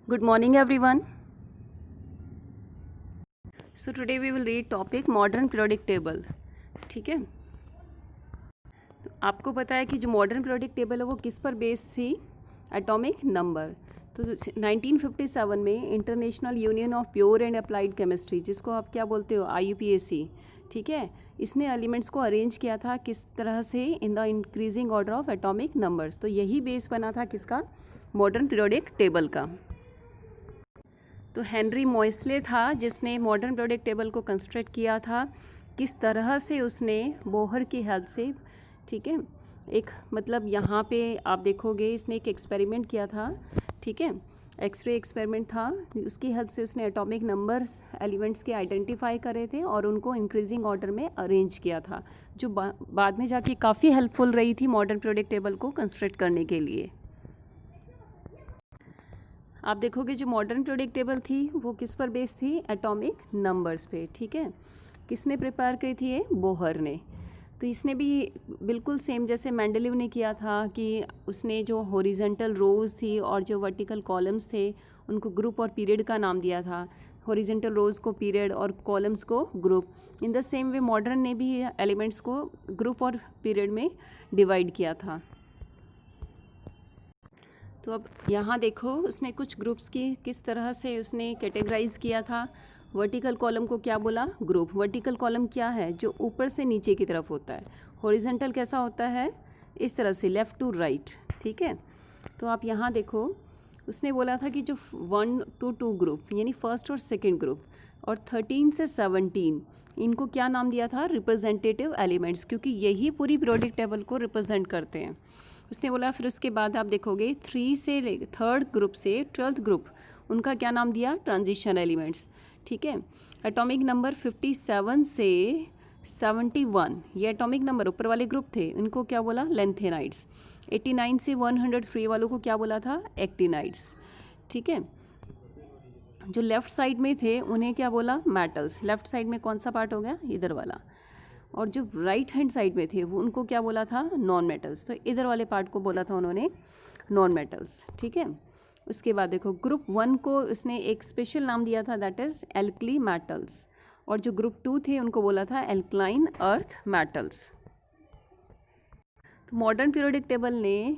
Good morning everyone. So today we will read topic modern periodic table. ठीक है, तो आपको पता है कि जो मॉडर्न periodic table है वो किस पर बेस्ड थी? Atomic number. तो 1957 में international union of pure and applied chemistry, जिसको आप क्या बोलते हो, IUPAC, ठीक है, इसने एलिमेंट्स को अरेंज किया था किस तरह से, in the increasing order of atomic numbers. तो यही बेस बना था किसका? मॉडर्न पीरियोडिक टेबल का। तो हेनरी मोइसले था जिसने मॉडर्न पीरियोडिक टेबल को कंस्ट्रक्ट किया था। किस तरह से उसने बोहर की हेल्प से, ठीक है, एक मतलब यहाँ पे आप देखोगे इसने एक एक्सपेरिमेंट किया था, ठीक है, एक्सरे एक्सपेरिमेंट था। उसकी हेल्प से उसने एटॉमिक नंबर्स एलिमेंट्स के आइडेंटिफाई करे थे और उनको इंक्रीजिंग ऑर्डर में अरेंज किया था, जो बाद में जाके काफ़ी हेल्पफुल रही थी मॉडर्न पीरियोडिक टेबल को कंस्ट्रक्ट करने के लिए। आप देखोगे जो मॉडर्न पीरियोडिक टेबल थी वो किस पर बेस्ड थी? एटॉमिक नंबर्स पे, ठीक है। किसने प्रिपेयर की थी? ये बोहर ने। तो इसने भी बिल्कुल सेम जैसे मेंडलीव ने किया था कि उसने जो हॉरिजॉन्टल रोज थी और जो वर्टिकल कॉलम्स थे उनको ग्रुप और पीरियड का नाम दिया था। हॉरिजॉन्टल रोज को पीरियड और कॉलम्स को group. In the same way modern ने भी एलिमेंट्स को ग्रुप और पीरियड में डिवाइड किया था। तो अब यहाँ देखो उसने कुछ ग्रुप्स की किस तरह से उसने कैटेगराइज किया था। वर्टिकल कॉलम को क्या बोला? ग्रुप। वर्टिकल कॉलम क्या है? जो ऊपर से नीचे की तरफ होता है। हॉरिजॉन्टल कैसा होता है? इस तरह से लेफ़्ट टू राइट, ठीक है। तो आप यहाँ देखो उसने बोला था कि जो 1 to 2 ग्रुप यानी फर्स्ट और सेकेंड ग्रुप और 13 से 17 इनको क्या नाम दिया था? रिप्रेजेंटेटिव एलिमेंट्स, क्योंकि यही पूरी पीरियोडिक टेबल को रिप्रेजेंट करते हैं। उसने बोला फिर उसके बाद आप देखोगे 3 से थर्ड ग्रुप से 12th ग्रुप उनका क्या नाम दिया? ट्रांजिशन एलिमेंट्स, ठीक है। एटॉमिक नंबर 57 से 71 ये एटॉमिक नंबर ऊपर वाले ग्रुप थे, इनको क्या बोला? लेंथेनाइड्स। 89 से 100 फ्री वालों को क्या बोला था? एक्टिनाइड्स, ठीक है। जो लेफ़्ट साइड में थे उन्हें क्या बोला? मेटल्स। लेफ़्ट साइड में कौन सा पार्ट हो गया? इधर वाला। और जो राइट हैंड साइड में थे वो उनको क्या बोला था? Non metals. तो इधर वाले पार्ट को बोला था उन्होंने नॉन मेटल्स, ठीक है। उसके बाद देखो ग्रुप 1 को उसने एक स्पेशल नाम दिया था, दैट इज़ एल्कली मेटल्स। और जो ग्रुप 2 थे उनको बोला था एल्कलाइन अर्थ मेटल्स। तो मॉडर्न पीरियोडिक टेबल ने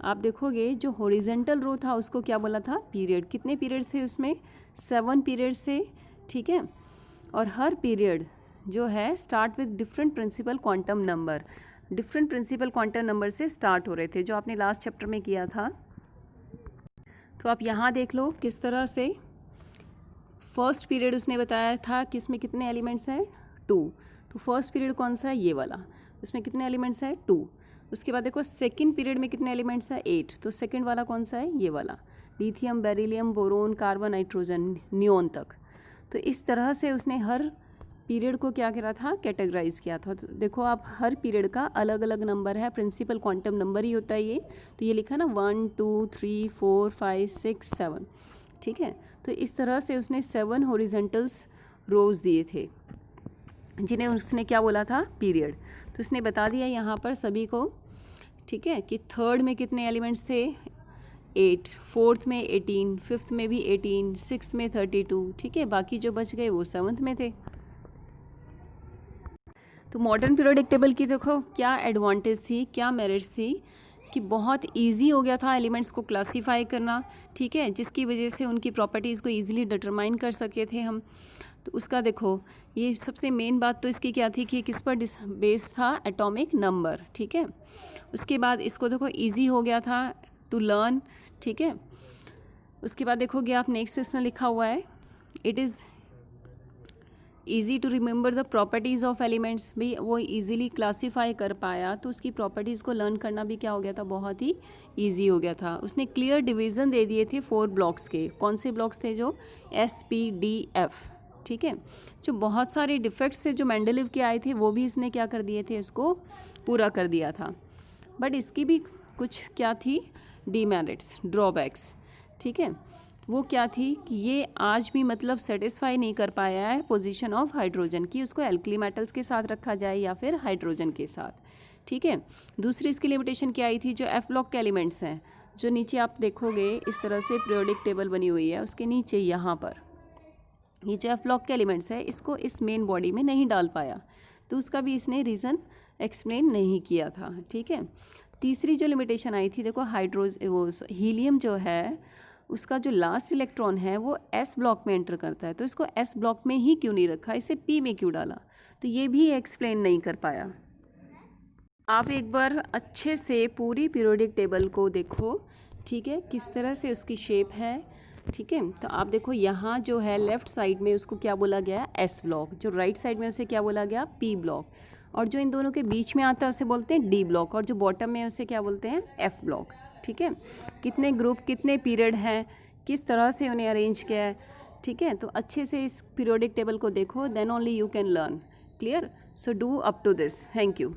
आप देखोगे जो हॉरिजॉन्टल रो था उसको क्या बोला था? पीरियड। कितने पीरियड्स थे उसमें? 7 पीरियड्स थे, ठीक है। और हर पीरियड जो है start with different principal quantum number. Different principal quantum number से स्टार्ट हो रहे थे, जो आपने लास्ट चैप्टर में किया था। तो आप यहाँ देख लो किस तरह से फर्स्ट पीरियड उसने बताया था कि इसमें कितने एलिमेंट्स हैं? 2। तो फर्स्ट पीरियड कौन सा है? ये वाला। उसमें कितने एलिमेंट्स हैं? 2। उसके बाद देखो सेकंड पीरियड में कितने एलिमेंट्स हैं? 8। तो सेकंड वाला कौन सा है? ये वाला। Lithium, beryllium, boron, carbon, nitrogen, neon तक। तो इस तरह से उसने हर पीरियड को क्या करा था? कैटेगराइज किया था। तो देखो आप हर पीरियड का अलग अलग नंबर है, प्रिंसिपल क्वांटम नंबर ही होता है ये। तो ये लिखा ना 1 2 3 4 5 6 7, ठीक है। तो इस तरह से उसने 7 हॉरिजॉन्टल्स रोज दिए थे जिन्हें उसने क्या बोला था? पीरियड। तो उसने बता दिया यहाँ पर सभी को, ठीक है, कि थर्ड में कितने एलिमेंट्स थे? 8, फोर्थ में 18, फिफ्थ में भी 18, सिक्स्थ में 32, ठीक है। बाकी जो बच गए वो 7th में थे। तो मॉडर्न पीरियोडिक टेबल की देखो क्या एडवांटेज थी, क्या मेरिट्स थी, कि बहुत इजी हो गया था एलिमेंट्स को क्लासीफाई करना, ठीक है, जिसकी वजह से उनकी प्रॉपर्टीज़ को इजीली डिटरमाइन कर सके थे हम। तो उसका देखो ये सबसे मेन बात तो इसकी क्या थी कि किस पर बेस्ड था? एटॉमिक नंबर, ठीक है। उसके बाद इसको देखो इजी हो गया था टू लर्न, ठीक है। उसके बाद देखोगे आप नेक्स्ट इसमें लिखा हुआ है it is easy to remember the properties of elements. भी वो ईजिली क्लासीफाई कर पाया तो उसकी प्रॉपर्टीज़ को लर्न करना भी क्या हो गया था? बहुत ही ईजी हो गया था। उसने क्लियर डिवीज़न दे दिए थे 4 ब्लॉक्स के। कौन से ब्लॉक्स थे? जो SPDF, ठीक है। जो बहुत सारे डिफेक्ट्स थे जो मेंडलीव के आए थे वो भी इसने क्या कर दिए थे? इसको पूरा कर दिया था। बट इसकी भी कुछ क्या थी? डीमेरिट्स, ड्रॉबैक्स, ठीक है। वो क्या थी कि ये आज भी मतलब सेटिस्फाई नहीं कर पाया है पोजीशन ऑफ हाइड्रोजन की, उसको एल्कली मेटल्स के साथ रखा जाए या फिर हाइड्रोजन के साथ, ठीक है। दूसरी इसकी लिमिटेशन क्या आई थी? जो F ब्लॉक के एलिमेंट्स हैं जो नीचे आप देखोगे इस तरह से पीरियोडिक टेबल बनी हुई है, उसके नीचे यहाँ पर ये जो एफ ब्लॉक के एलिमेंट्स है इसको इस मेन बॉडी में नहीं डाल पाया, तो उसका भी इसने रीज़न एक्सप्लेन नहीं किया था। ठीक है, तीसरी जो लिमिटेशन आई थी, देखो वो हीलियम जो है उसका जो लास्ट इलेक्ट्रॉन है वो एस ब्लॉक में एंटर करता है, तो इसको एस ब्लॉक में ही क्यों नहीं रखा, इसे पी में क्यों डाला, तो ये भी एक्सप्लेन नहीं कर पाया। आप एक बार अच्छे से पूरी पीरियोडिक टेबल को देखो, ठीक है, किस तरह से उसकी शेप है। ठीक है, तो आप देखो यहाँ जो है लेफ़्ट साइड में उसको क्या बोला गया, एस ब्लॉक, जो राइट साइड में उसे क्या बोला गया, पी ब्लॉक, और जो इन दोनों के बीच में आता है उसे बोलते हैं डी ब्लॉक, और जो बॉटम में उसे क्या बोलते हैं, एफ ब्लॉक। ठीक है, कितने ग्रुप, कितने पीरियड हैं, किस तरह से उन्हें अरेंज किया है। ठीक है, तो अच्छे से इस पीरियोडिक टेबल को देखो, then only you can learn. Clear? So do up to this. Thank you.